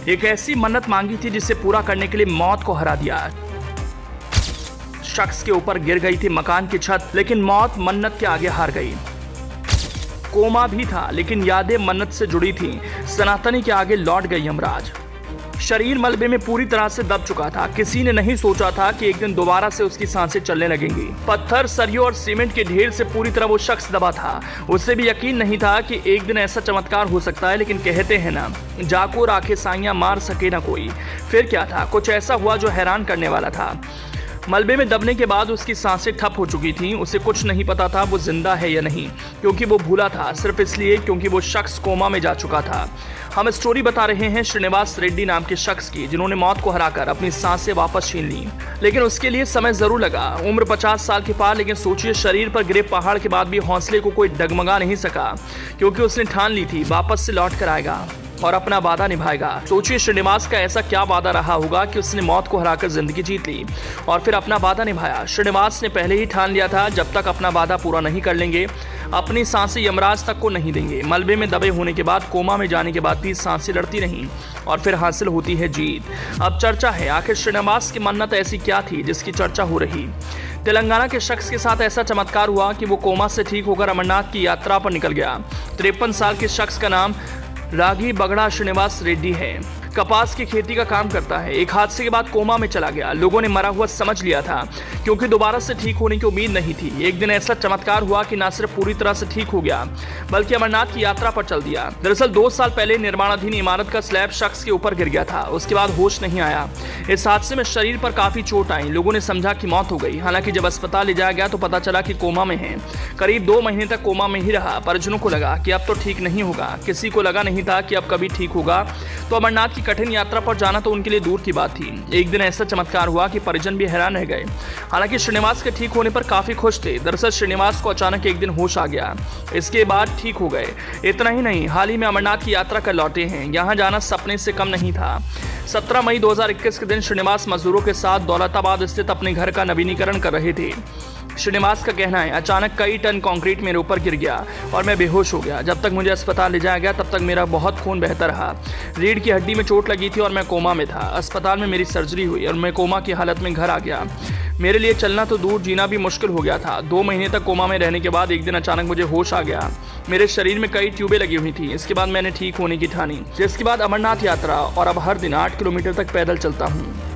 एक ऐसी मन्नत मांगी थी जिसे पूरा करने के लिए मौत को हरा दिया। शख्स के ऊपर गिर गई थी मकान की छत, लेकिन मौत मन्नत के आगे हार गई। कोमा भी था, लेकिन यादें मन्नत से जुड़ी थीं। सनातनी के आगे लौट गई यमराज। शरीर मलबे में पूरी तरह से दब चुका था। किसी ने नहीं सोचा था कि एक दिन दोबारा से उसकी सांसें चलने लगेंगी। पत्थर, सरियों और सीमेंट के ढेर से पूरी तरह वो शख्स दबा था। उसे भी यकीन नहीं था कि एक दिन ऐसा चमत्कार हो सकता है, लेकिन कहते हैं ना, जाको राखे साइयां मार सके ना कोई। फिर क्या था, कुछ ऐसा हुआ जो हैरान करने वाला था। मलबे में दबने के बाद उसकी सांसें ठप हो चुकी थीं। उसे कुछ नहीं पता था वो जिंदा है या नहीं, क्योंकि वो भूला था, सिर्फ इसलिए क्योंकि वो शख्स कोमा में जा चुका था। हम स्टोरी बता रहे हैं श्रीनिवास रेड्डी नाम के शख्स की, जिन्होंने मौत को हराकर अपनी सांसें वापस छीन ली। लेकिन उसके लिए समय जरूर लगा। उम्र 50 साल के पार, लेकिन सोचिए, शरीर पर गिरे पहाड़ के बाद भी हौसले को कोई डगमगा नहीं सका, क्योंकि उसने ठान ली थी वापस से लौट कर आएगा और अपना वादा निभाएगा। सोचिए, श्रीनिवास का ऐसा क्या वादा रहा होगा कि उसने मौत को हराकर जिंदगी जीत ली और फिर अपना वादा निभाया। श्रीनिवास ने पहले ही ठान लिया था, जब तक अपना वादा पूरा नहीं कर लेंगे, अपनी सांसें यमराज तक को नहीं देंगे। मलबे में दबे होने के बाद, कोमा में जाने के बाद भी सांसें लड़ती नहीं और फिर हासिल होती है जीत। अब चर्चा है, आखिर श्रीनिवास की मन्नत ऐसी क्या थी जिसकी चर्चा हो रही। तेलंगाना के शख्स के साथ ऐसा चमत्कार हुआ कि वो कोमा से ठीक होकर अमरनाथ की यात्रा पर निकल गया। 53 साल के शख्स का नाम रागी बगड़ा श्रीनिवास रेड्डी है। कपास की खेती का काम करता है। एक हादसे के बाद कोमा में चला गया। लोगों ने मरा हुआ समझ लिया था, क्योंकि दोबारा से ठीक होने की उम्मीद नहीं थी। एक दिन ऐसा चमत्कार हुआ कि न सिर्फ पूरी तरह से ठीक हो गया, बल्कि अमरनाथ की यात्रा पर चल दिया। दरअसल 2 साल पहले निर्माणाधीन इमारत का स्लैब शख्स के ऊपर गिर गया था। उसके बाद होश नहीं आया। इस हादसे में शरीर पर काफी चोट आई। लोगों ने समझा कि मौत हो गई। हालांकि जब अस्पताल ले जाया गया तो पता चला कि कोमा में है। करीब 2 महीने तक कोमा में ही रहा। परिजनों को लगा कि अब तो ठीक नहीं होगा। किसी को लगा नहीं था कि अब कभी ठीक होगा। तो अमरनाथ की कठिन यात्रा पर जाना तो उनके लिए दूर की बात थी। एक दिन ऐसा चमत्कार हुआ कि परिजन भी हैरान रह गए। हालांकि श्रीनिवास के ठीक होने पर काफी खुश थे। दरअसल श्रीनिवास को अचानक एक दिन होश आ गया। इसके बाद ठीक हो गए। इतना ही नहीं, हाल ही में अमरनाथ की यात्रा कर लौटे हैं। यहाँ जाना सपने से कम नहीं था। 17 मई 2021 के दिन श्रीनिवास मजदूरों के साथ दौलताबाद स्थित अपने घर का नवीनीकरण कर रहे थे। श्रीनिवास का कहना है, अचानक कई टन कंक्रीट मेरे ऊपर गिर गया और मैं बेहोश हो गया। जब तक मुझे अस्पताल ले जाया गया तब तक मेरा बहुत खून बहता रहा। रीढ़ की हड्डी में चोट लगी थी और मैं कोमा में था। अस्पताल में मेरी सर्जरी हुई और मैं कोमा की हालत में घर आ गया। मेरे लिए चलना तो दूर, जीना भी मुश्किल हो गया था। 2 महीने तक कोमा में रहने के बाद एक दिन अचानक मुझे होश आ गया। मेरे शरीर में कई ट्यूबें लगी हुई थी। इसके बाद मैंने ठीक होने की ठानी, जिसके बाद अमरनाथ यात्रा, और अब हर दिन 8 किलोमीटर तक पैदल चलता हूँ।